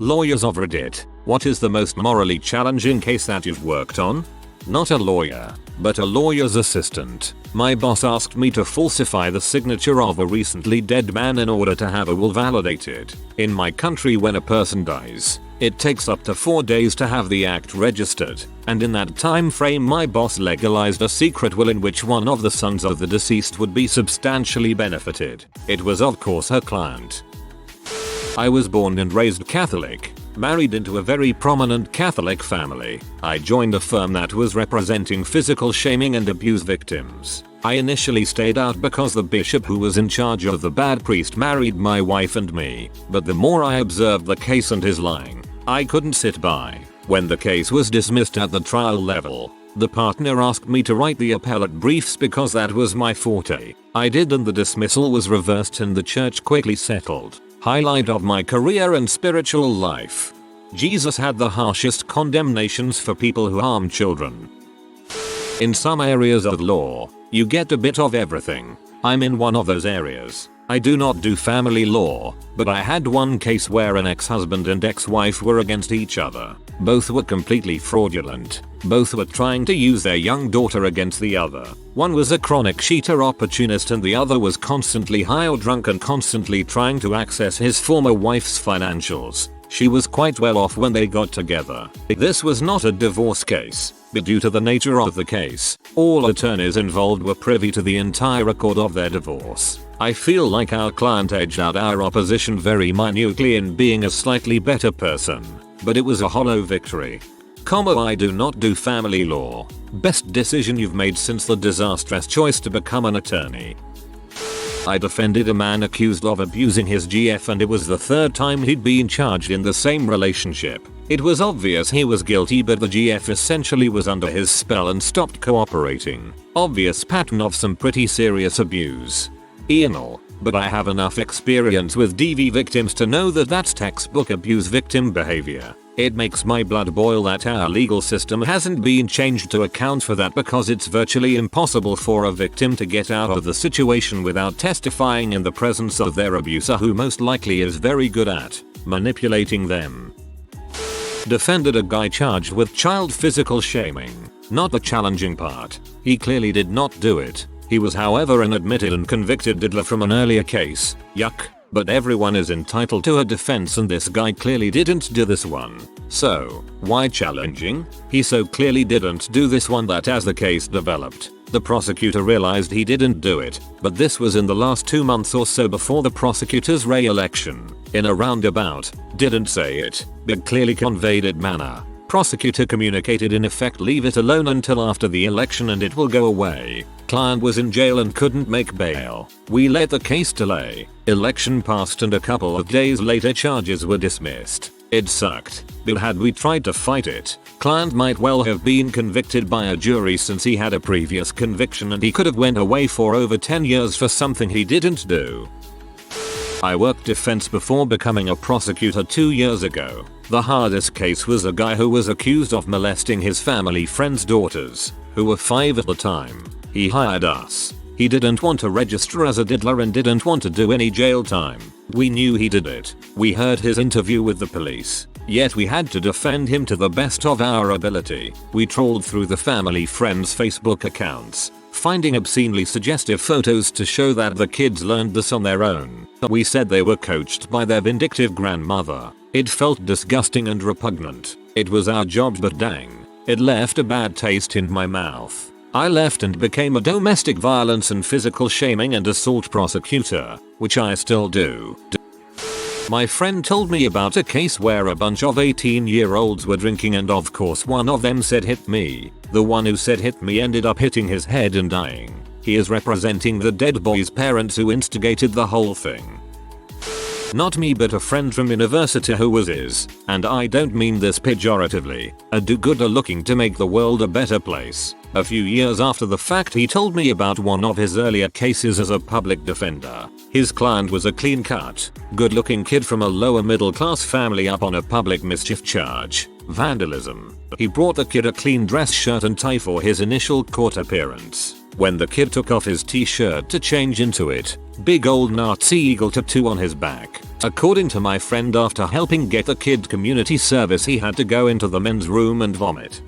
Lawyers of Reddit, what is the most morally challenging case that you've worked on? Not a lawyer, but a lawyer's assistant. My boss asked me to falsify the signature of a recently dead man in order to have a will validated. In my country, when a person dies, it takes up to 4 days to have the act registered, and in that time frame my boss legalized a secret will in which one of the sons of the deceased would be substantially benefited. It was of course her client. I was born and raised Catholic, married into a very prominent Catholic family. I joined a firm that was representing physical shaming and abuse victims. I initially stayed out because the bishop who was in charge of the bad priest married my wife and me, but the more I observed the case and his lying, I couldn't sit by. When the case was dismissed at the trial level, the partner asked me to write the appellate briefs because that was my forte. I did, and the dismissal was reversed and the church quickly settled. Highlight of my career and spiritual life. Jesus had the harshest condemnations for people who harm children. In some areas of law, you get a bit of everything. I'm in one of those areas. I do not do family law, but I had one case where an ex-husband and ex-wife were against each other. Both were completely fraudulent. Both were trying to use their young daughter against the other. One was a chronic cheater opportunist and the other was constantly high or drunk and constantly trying to access his former wife's financials. She was quite well off when they got together. This was not a divorce case, but due to the nature of the case, all attorneys involved were privy to the entire record of their divorce. I feel like our client edged out our opposition very minutely in being a slightly better person, but it was a hollow victory. I do not do family law. Best decision you've made since the disastrous choice to become an attorney. I defended a man accused of abusing his GF, and it was the 3rd time he'd been charged in the same relationship. It was obvious he was guilty, but the GF essentially was under his spell and stopped cooperating. Obvious pattern of some pretty serious abuse. Anal, but I have enough experience with DV victims to know that that's textbook abuse victim behavior. It makes my blood boil that our legal system hasn't been changed to account for that, because it's virtually impossible for a victim to get out of the situation without testifying in the presence of their abuser, who most likely is very good at manipulating them. Defended a guy charged with child physical shaming. Not the challenging part. He clearly did not do it. He was however an admitted and convicted diddler from an earlier case. Yuck. But everyone is entitled to a defense, and this guy clearly didn't do this one. So, why challenging? He so clearly didn't do this one that as the case developed, the prosecutor realized he didn't do it, but this was in the last 2 months or so before the prosecutor's re-election. In a roundabout, didn't say it, but clearly conveyed it manner. Prosecutor communicated in effect, leave it alone until after the election and it will go away. Client was in jail and couldn't make bail. We let the case delay. Election passed and a couple of days later charges were dismissed. It sucked, but had we tried to fight it, client might well have been convicted by a jury since he had a previous conviction and he could have went away for over 10 years for something he didn't do. I worked defense before becoming a prosecutor 2 years ago. The hardest case was a guy who was accused of molesting his family friend's daughters, who were 5 at the time. He hired us. He didn't want to register as a diddler and didn't want to do any jail time. We knew he did it. We heard his interview with the police. Yet we had to defend him to the best of our ability. We trawled through the family friend's Facebook accounts, finding obscenely suggestive photos to show that the kids learned this on their own. We said they were coached by their vindictive grandmother. It felt disgusting and repugnant. It was our job, but dang, it left a bad taste in my mouth. I left and became a domestic violence and physical shaming and assault prosecutor, which I still do. My friend told me about a case where a bunch of 18-year-olds were drinking and of course one of them said hit me. The one who said hit me ended up hitting his head and dying. He is representing the dead boy's parents who instigated the whole thing. Not me, but a friend from university who was and I don't mean this pejoratively, a do-gooder looking to make the world a better place. A few years after the fact, he told me about one of his earlier cases as a public defender. His client was a clean-cut, good-looking kid from a lower middle-class family up on a public mischief charge, vandalism. He brought the kid a clean dress shirt and tie for his initial court appearance. When the kid took off his t-shirt to change into it, big old Nazi eagle tattoo on his back. According to my friend, after helping get the kid community service, he had to go into the men's room and vomit.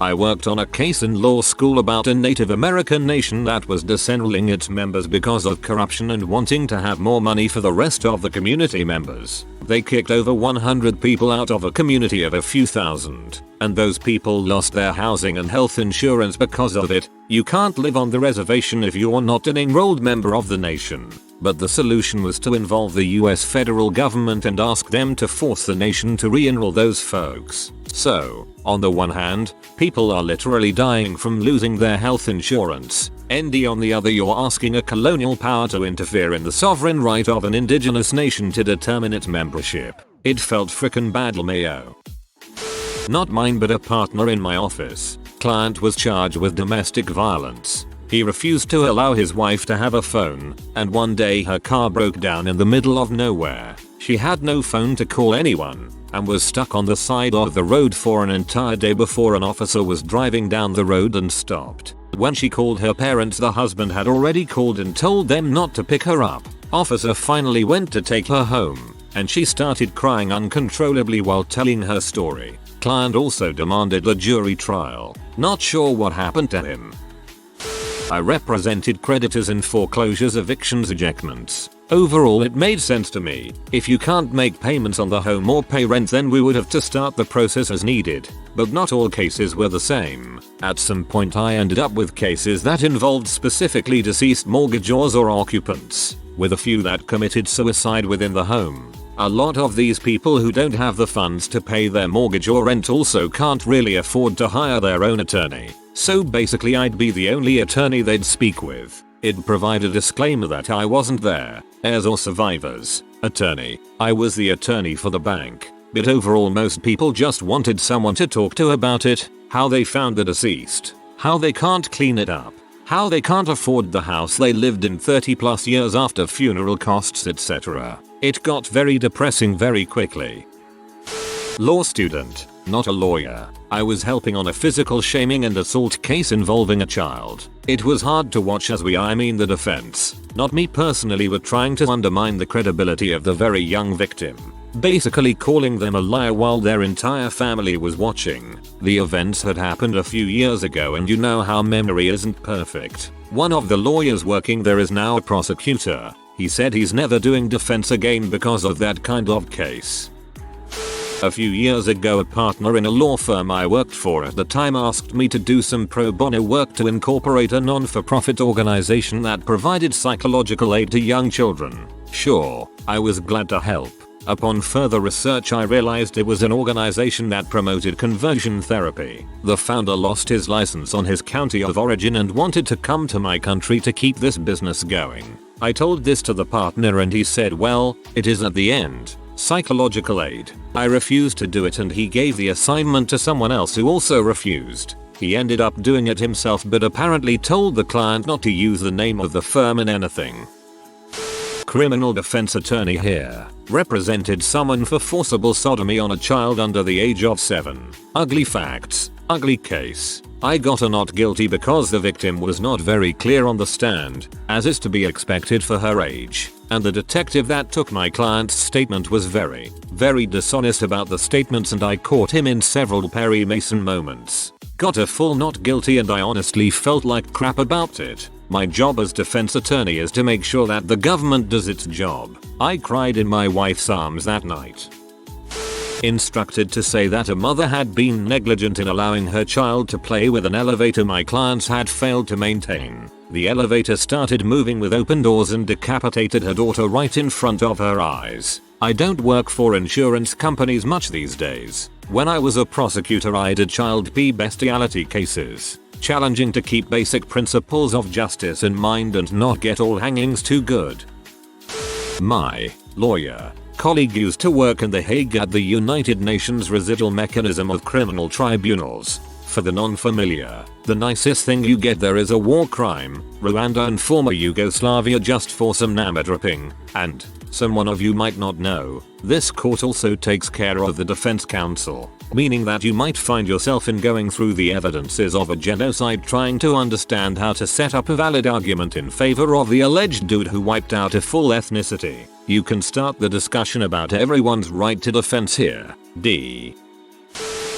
I worked on a case in law school about a Native American nation that was disenrolling its members because of corruption and wanting to have more money for the rest of the community members. They kicked over 100 people out of a community of a few thousand, and those people lost their housing and health insurance because of it. You can't live on the reservation if you're not an enrolled member of the nation. But the solution was to involve the US federal government and ask them to force the nation to re-enroll those folks. So, on the one hand, people are literally dying from losing their health insurance, and on the other, you're asking a colonial power to interfere in the sovereign right of an indigenous nation to determine its membership. It felt frickin' bad, LMAO. Not mine, but a partner in my office. Client was charged with domestic violence. He refused to allow his wife to have a phone, and one day her car broke down in the middle of nowhere. She had no phone to call anyone, and was stuck on the side of the road for an entire day before an officer was driving down the road and stopped. When she called her parents, the husband had already called and told them not to pick her up. Officer finally went to take her home, and she started crying uncontrollably while telling her story. Client also demanded a jury trial. Not sure what happened to him. I represented creditors in foreclosures, evictions, ejectments. Overall, it made sense to me. If you can't make payments on the home or pay rent, then we would have to start the process as needed. But not all cases were the same. At some point I ended up with cases that involved specifically deceased mortgagors or occupants, with a few that committed suicide within the home. A lot of these people who don't have the funds to pay their mortgage or rent also can't really afford to hire their own attorney. So basically I'd be the only attorney they'd speak with. It'd provide a disclaimer that I wasn't there, heirs or survivors, attorney. I was the attorney for the bank. But overall most people just wanted someone to talk to about it, how they found the deceased, how they can't clean it up, how they can't afford the house they lived in 30+ years after funeral costs, etc. It got very depressing very quickly. Law student, not a lawyer. I was helping on a physical shaming and assault case involving a child. It was hard to watch as the defense, not me personally, were trying to undermine the credibility of the very young victim, basically calling them a liar while their entire family was watching. The events had happened a few years ago, and you know how memory isn't perfect. One of the lawyers working there is now a prosecutor. He said he's never doing defense again because of that kind of case. A few years ago, a partner in a law firm I worked for at the time asked me to do some pro bono work to incorporate a non-for-profit organization that provided psychological aid to young children. Sure, I was glad to help. Upon further research, I realized it was an organization that promoted conversion therapy. The founder lost his license on his county of origin and wanted to come to my country to keep this business going. I told this to the partner and he said, well, it is at the end. Psychological aid. I refused to do it and he gave the assignment to someone else who also refused. He ended up doing it himself, but apparently told the client not to use the name of the firm in anything. Criminal defense attorney here. Represented someone for forcible sodomy on a child under the age of 7. Ugly facts. Ugly case. I got a not guilty because the victim was not very clear on the stand, as is to be expected for her age, and the detective that took my client's statement was very dishonest about the statements, and I caught him in several Perry Mason moments. Got a full not guilty and I honestly felt like crap about it. My job as defense attorney is to make sure that the government does its job. I cried in my wife's arms that night. Instructed to say that a mother had been negligent in allowing her child to play with an elevator my clients had failed to maintain. The elevator started moving with open doors and decapitated her daughter right in front of her eyes. I don't work for insurance companies much these days. When I was a prosecutor, I did child bestiality cases, challenging to keep basic principles of justice in mind and not get all hangings too good. My lawyer colleague used to work in The Hague at the United Nations Residual Mechanism of Criminal Tribunals. For the non-familiar, the nicest thing you get there is a war crime, Rwanda and former Yugoslavia, just for some nama dripping, and Some one of you might not know, this court also takes care of the defense counsel, meaning that you might find yourself in going through the evidences of a genocide trying to understand how to set up a valid argument in favor of the alleged dude who wiped out a full ethnicity. You can start the discussion about everyone's right to defense here. D.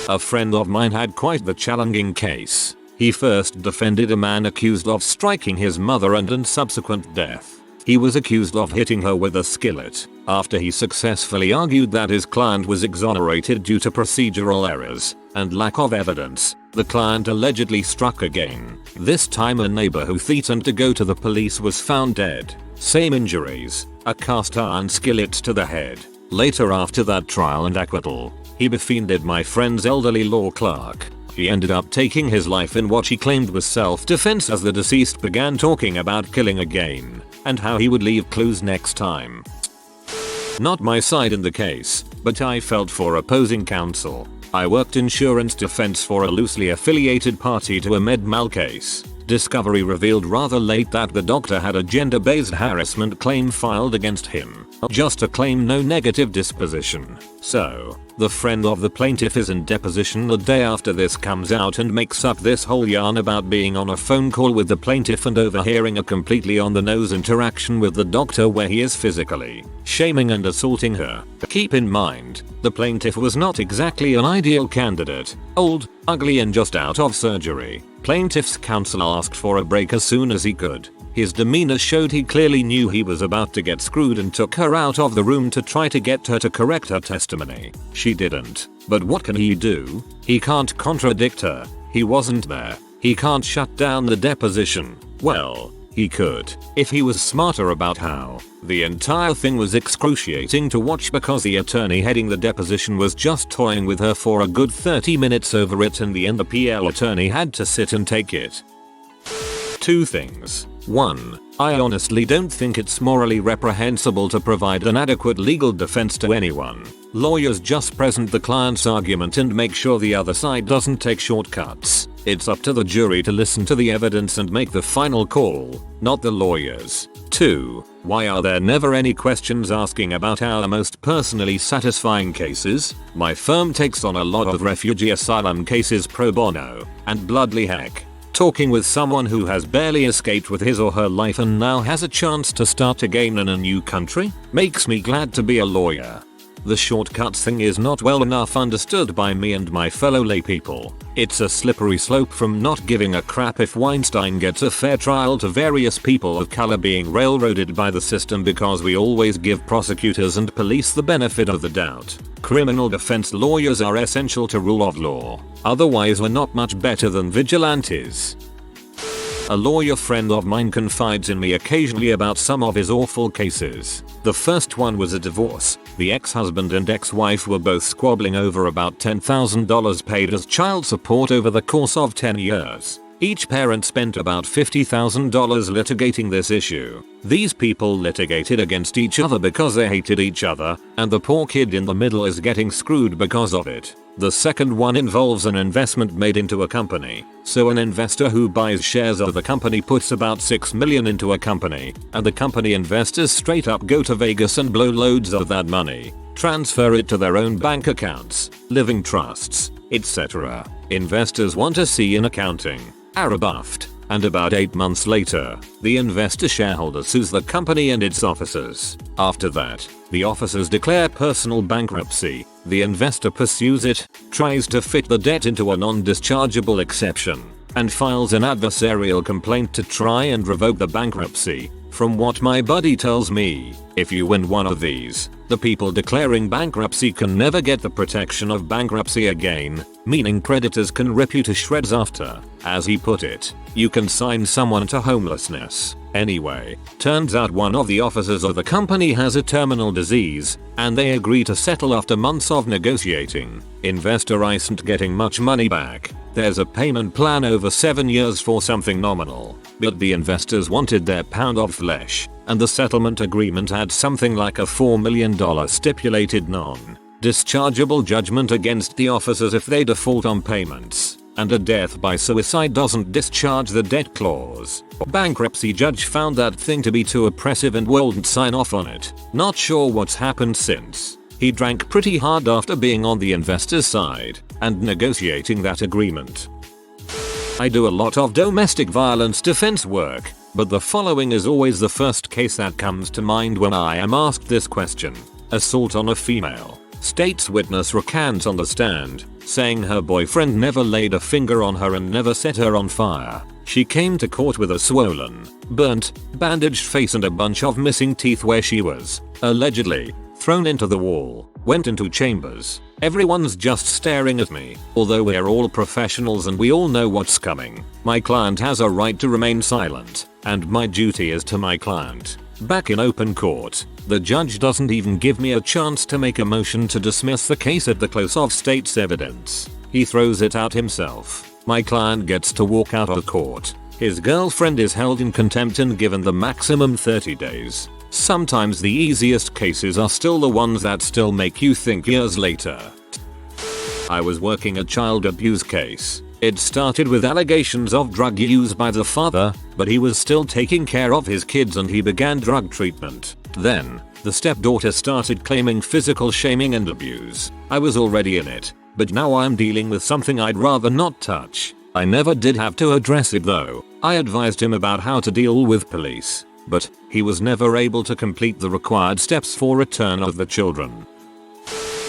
A friend of mine had quite the challenging case. He first defended a man accused of striking his mother and subsequent death. He was accused of hitting her with a skillet. After he successfully argued that his client was exonerated due to procedural errors and lack of evidence, the client allegedly struck again. This time a neighbor who threatened to go to the police was found dead. Same injuries, a cast iron skillet to the head. Later, after that trial and acquittal, he befriended my friend's elderly law clerk. He ended up taking his life in what he claimed was self-defense as the deceased began talking about killing again and how he would leave clues next time. Not my side in the case, but I felt for opposing counsel. I worked insurance defense for a loosely affiliated party to a med mal case. Discovery revealed rather late that the doctor had a gender-based harassment claim filed against him, just a claim, no negative disposition. So, the friend of the plaintiff is in deposition the day after this comes out and makes up this whole yarn about being on a phone call with the plaintiff and overhearing a completely on-the-nose interaction with the doctor where he is physically shaming and assaulting her. Keep in mind, the plaintiff was not exactly an ideal candidate. Old, ugly and just out of surgery. Plaintiff's counsel asked for a break as soon as he could. His demeanor showed he clearly knew he was about to get screwed and took her out of the room to try to get her to correct her testimony. She didn't. But what can he do? He can't contradict her. He wasn't there. He can't shut down the deposition. Well, he could, if he was smarter about how. The entire thing was excruciating to watch because the attorney heading the deposition was just toying with her for a good 30 minutes over it, and the PL attorney had to sit and take it. Two things. 1. I honestly don't think it's morally reprehensible to provide an adequate legal defense to anyone. Lawyers just present the client's argument and make sure the other side doesn't take shortcuts. It's up to the jury to listen to the evidence and make the final call, not the lawyers. 2. Why are there never any questions asking about our most personally satisfying cases? My firm takes on a lot of refugee asylum cases pro bono, and bloody heck, talking with someone who has barely escaped with his or her life and now has a chance to start again in a new country makes me glad to be a lawyer. The shortcuts thing is not well enough understood by me and my fellow laypeople. It's a slippery slope from not giving a crap if Weinstein gets a fair trial to various people of color being railroaded by the system because we always give prosecutors and police the benefit of the doubt. Criminal defense lawyers are essential to rule of law. Otherwise we're not much better than vigilantes. A lawyer friend of mine confides in me occasionally about some of his awful cases. The first one was a divorce. The ex-husband and ex-wife were both squabbling over about $10,000 paid as child support over the course of 10 years. Each parent spent about $50,000 litigating this issue. These people litigated against each other because they hated each other, and the poor kid in the middle is getting screwed because of it. The second one involves an investment made into a company. So an investor who buys shares of the company puts about $6 million into a company, and the company investors straight up go to Vegas and blow loads of that money, transfer it to their own bank accounts, living trusts, etc. Investors want to see in accounting are rebuffed, and about 8 months later, the investor shareholder sues the company and its officers. After that, the officers declare personal bankruptcy. The investor pursues it, tries to fit the debt into a non-dischargeable exception, and files an adversarial complaint to try and revoke the bankruptcy. From what my buddy tells me, if you win one of these, the people declaring bankruptcy can never get the protection of bankruptcy again, meaning creditors can rip you to shreds after. As he put it, you can sign someone to homelessness. Anyway, turns out one of the officers of the company has a terminal disease, and they agree to settle after months of negotiating. Investor isn't getting much money back. There's a payment plan over 7 years for something nominal, but the investors wanted their pound of flesh, and the settlement agreement had something like a $4 million stipulated non-dischargeable judgment against the officers if they default on payments. and a death by suicide doesn't discharge the debt clause. Bankruptcy judge found that thing to be too oppressive and wouldn't sign off on it. Not sure what's happened since. He drank pretty hard after being on the investor's side and negotiating that agreement. I do a lot of domestic violence defense work, but the following is always the first case that comes to mind when I am asked this question. Assault on a female. State's witness recants on the stand, saying her boyfriend never laid a finger on her and never set her on fire. She came to court with a swollen, burnt, bandaged face and a bunch of missing teeth where she was, allegedly, thrown into the wall, went into chambers. Everyone's just staring at me. Although we're all professionals and we all know what's coming, my client has a right to remain silent, and my duty is to my client. Back in open court, the judge doesn't even give me a chance to make a motion to dismiss the case at the close of state's evidence. He throws it out himself. My client gets to walk out of court. His girlfriend is held in contempt and given the maximum 30 days. Sometimes the easiest cases are still the ones that still make you think years later. I was working a child abuse case. It started with allegations of drug use by the father, but he was still taking care of his kids and he began drug treatment. Then, the stepdaughter started claiming physical shaming and abuse. I was already in it, but now I'm dealing with something I'd rather not touch. I never did have to address it though. I advised him about how to deal with police, but he was never able to complete the required steps for return of the children.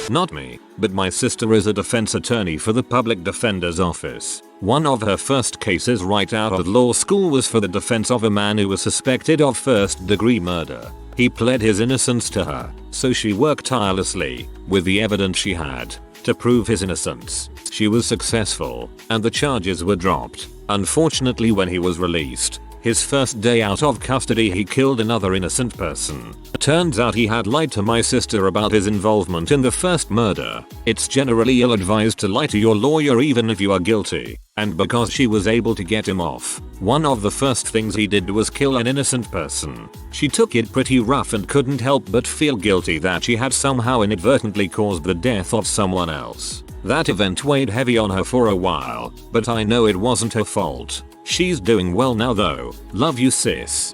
Not me, but my sister is a defense attorney for the public defender's office. One of her first cases right out of law school was for the defense of a man who was suspected of first-degree murder. He pled his innocence to her, so she worked tirelessly, with the evidence she had, to prove his innocence. She was successful, and the charges were dropped. Unfortunately, when he was released, his first day out of custody he killed another innocent person. Turns out he had lied to my sister about his involvement in the first murder. It's generally ill-advised to lie to your lawyer even if you are guilty. And because she was able to get him off, one of the first things he did was kill an innocent person. She took it pretty rough and couldn't help but feel guilty that she had somehow inadvertently caused the death of someone else. That event weighed heavy on her for a while, but I know it wasn't her fault. She's doing well now though. Love you, sis.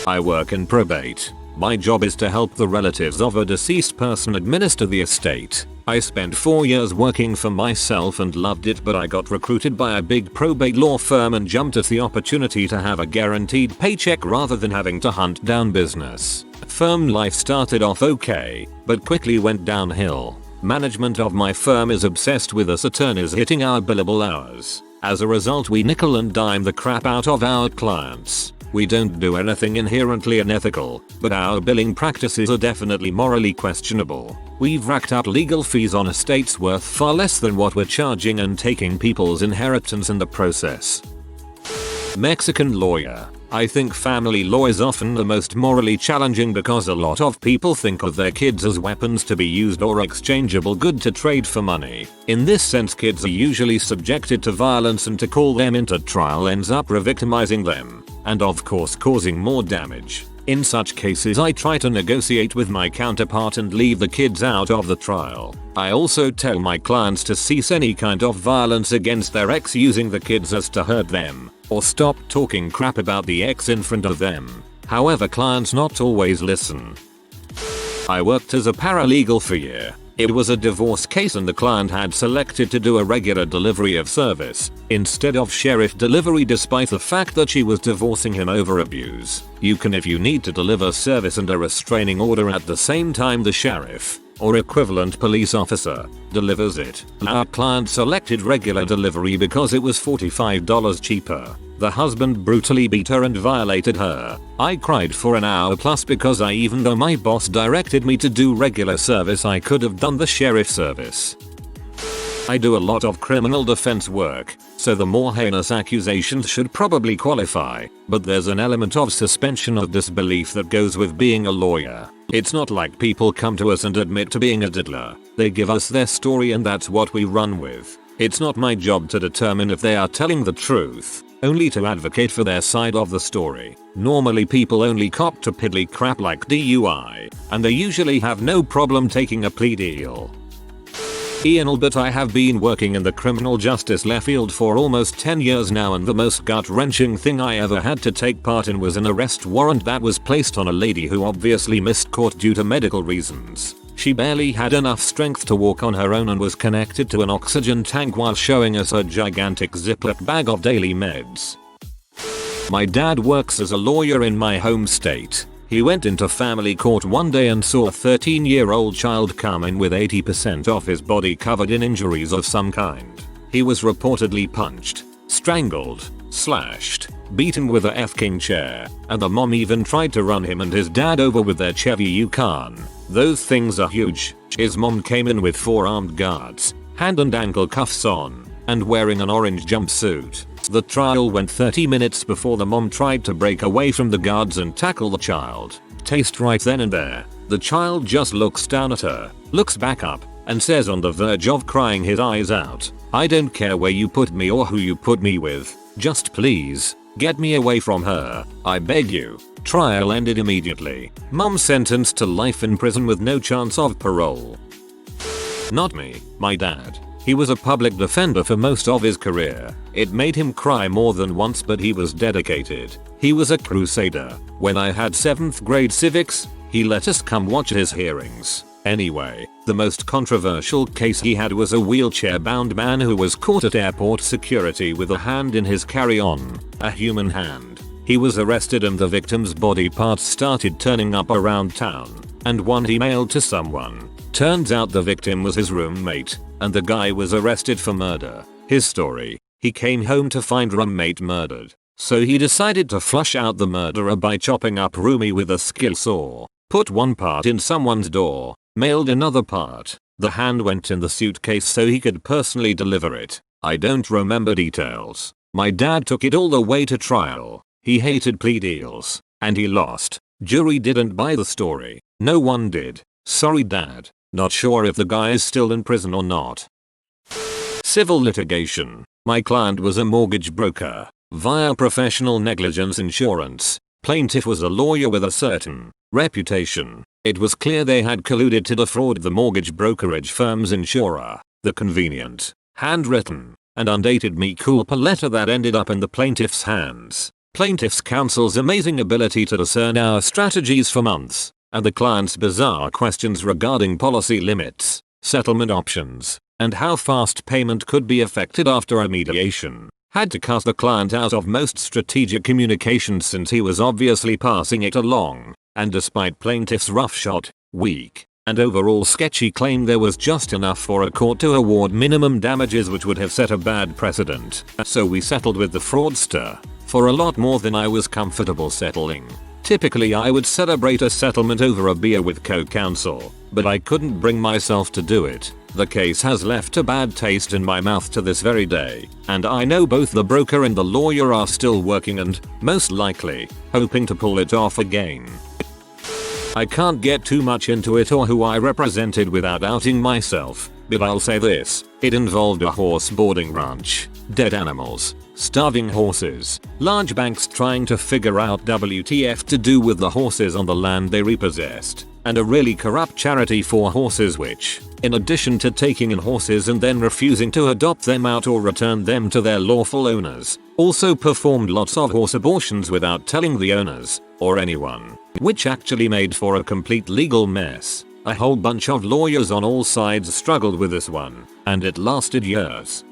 I work in probate. My job is to help the relatives of a deceased person administer the estate. I spent 4 years working for myself and loved it, but I got recruited by a big probate law firm and jumped at the opportunity to have a guaranteed paycheck rather than having to hunt down business. Firm life started off okay, but quickly went downhill. Management of my firm is obsessed with us attorneys hitting our billable hours. As a result, we nickel and dime the crap out of our clients. We don't do anything inherently unethical, but our billing practices are definitely morally questionable. We've racked up legal fees on estates worth far less than what we're charging and taking people's inheritance in the process. Mexican lawyer. I think family law is often the most morally challenging because a lot of people think of their kids as weapons to be used or exchangeable good to trade for money. In this sense, kids are usually subjected to violence, and to call them into trial ends up re-victimizing them, and of course causing more damage. In such cases, I try to negotiate with my counterpart and leave the kids out of the trial. I also tell my clients to cease any kind of violence against their ex using the kids as to hurt them, or stop talking crap about the ex in front of them. However, clients not always listen. I worked as a paralegal for a year. It was a divorce case and the client had selected to do a regular delivery of service instead of sheriff delivery, despite the fact that she was divorcing him over abuse. You can if you need to deliver service and a restraining order at the same time the sheriff, or equivalent police officer, delivers it. Our client selected regular delivery because it was $45 cheaper. The husband brutally beat her and violated her. I cried for an hour plus because even though my boss directed me to do regular service, I could have done the sheriff service. I do a lot of criminal defense work, so the more heinous accusations should probably qualify, but there's an element of suspension of disbelief that goes with being a lawyer. It's not like people come to us and admit to being a diddler. They give us their story and that's what we run with. It's not my job to determine if they are telling the truth, only to advocate for their side of the story. Normally people only cop to piddly crap like DUI, and they usually have no problem taking a plea deal. Ian Albert, I have been working in the criminal justice left field for almost 10 years now, and the most gut-wrenching thing I ever had to take part in was an arrest warrant that was placed on a lady who obviously missed court due to medical reasons. She barely had enough strength to walk on her own and was connected to an oxygen tank while showing us a gigantic Ziploc bag of daily meds. My dad works as a lawyer in my home state. He went into family court one day and saw a 13-year-old child come in with 80% of his body covered in injuries of some kind. He was reportedly punched, strangled, slashed, beaten with a F-king chair, and the mom even tried to run him and his dad over with their Chevy Yukon. Those things are huge. His mom came in with 4 armed guards, hand and ankle cuffs on, and wearing an orange jumpsuit. The trial went 30 minutes before the mom tried to break away from the guards and tackle the child. Taste right then and there. The child just looks down at her, looks back up, and says on the verge of crying his eyes out, "I don't care where you put me or who you put me with. Just please, get me away from her. I beg you." Trial ended immediately. Mom sentenced to life in prison with no chance of parole. Not me, my dad. He was a public defender for most of his career. It made him cry more than once, but he was dedicated. He was a crusader. When I had 7th grade civics, he let us come watch his hearings. Anyway, the most controversial case he had was a wheelchair-bound man who was caught at airport security with a hand in his carry-on, a human hand. He was arrested and the victim's body parts started turning up around town, and one he mailed to someone. Turns out the victim was his roommate, and the guy was arrested for murder. His story: he came home to find roommate murdered, so he decided to flush out the murderer by chopping up roomie with a skill saw. Put one part in someone's door, mailed another part. The hand went in the suitcase so he could personally deliver it. I don't remember details. My dad took it all the way to trial. He hated plea deals, and he lost. Jury didn't buy the story. No one did. Sorry, Dad. Not sure if the guy is still in prison or not. Civil litigation. My client was a mortgage broker. Via professional negligence insurance, plaintiff was a lawyer with a certain reputation. It was clear they had colluded to defraud the mortgage brokerage firm's insurer. The convenient, handwritten, and undated mea culpa letter that ended up in the plaintiff's hands. Plaintiff's counsel's amazing ability to discern our strategies for months, and the client's bizarre questions regarding policy limits, settlement options, and how fast payment could be effected after a mediation, had to cut the client out of most strategic communications since he was obviously passing it along, and despite plaintiff's roughshod, weak, and overall sketchy claim, there was just enough for a court to award minimum damages, which would have set a bad precedent. So we settled with the fraudster for a lot more than I was comfortable settling. Typically I would celebrate a settlement over a beer with co-counsel, but I couldn't bring myself to do it. The case has left a bad taste in my mouth to this very day, and I know both the broker and the lawyer are still working and, most likely, hoping to pull it off again. I can't get too much into it or who I represented without outing myself, but I'll say this: it involved a horse boarding ranch, dead animals, starving horses, large banks trying to figure out WTF to do with the horses on the land they repossessed, and a really corrupt charity for horses which, in addition to taking in horses and then refusing to adopt them out or return them to their lawful owners, also performed lots of horse abortions without telling the owners, or anyone, which actually made for a complete legal mess. A whole bunch of lawyers on all sides struggled with this one, and it lasted years.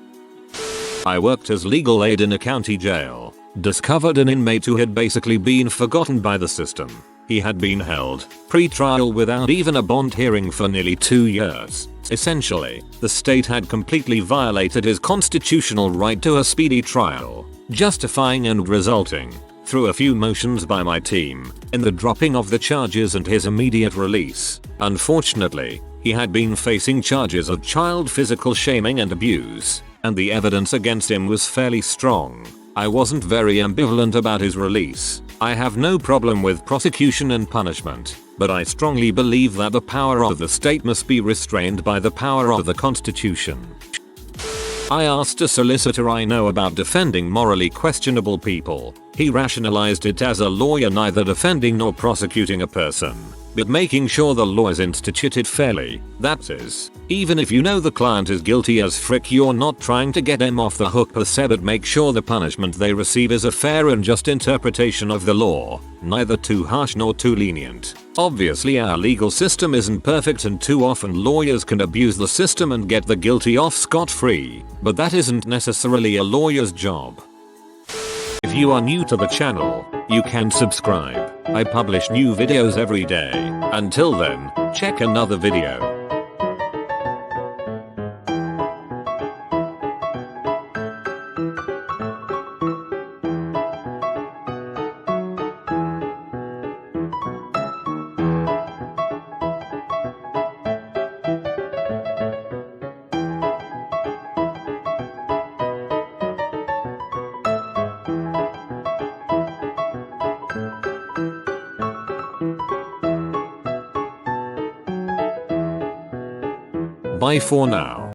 I worked as legal aid in a county jail. Discovered an inmate who had basically been forgotten by the system. He had been held pre-trial without even a bond hearing for nearly 2 years. Essentially, the state had completely violated his constitutional right to a speedy trial, justifying and resulting, through a few motions by my team, in the dropping of the charges and his immediate release. Unfortunately, he had been facing charges of child physical shaming and abuse, and the evidence against him was fairly strong. I wasn't very ambivalent about his release. I have no problem with prosecution and punishment, but I strongly believe that the power of the state must be restrained by the power of the Constitution. I asked a solicitor I know about defending morally questionable people. He rationalized it as a lawyer neither defending nor prosecuting a person, but making sure the law is instituted fairly, that is, Even if you know the client is guilty as frick, you're not trying to get them off the hook per se, but make sure the punishment they receive is a fair and just interpretation of the law, neither too harsh nor too lenient. Obviously our legal system isn't perfect and too often lawyers can abuse the system and get the guilty off scot-free, but that isn't necessarily a lawyer's job. If you are new to the channel, you can subscribe. I publish new videos every day. Until then, check another video. Bye for now.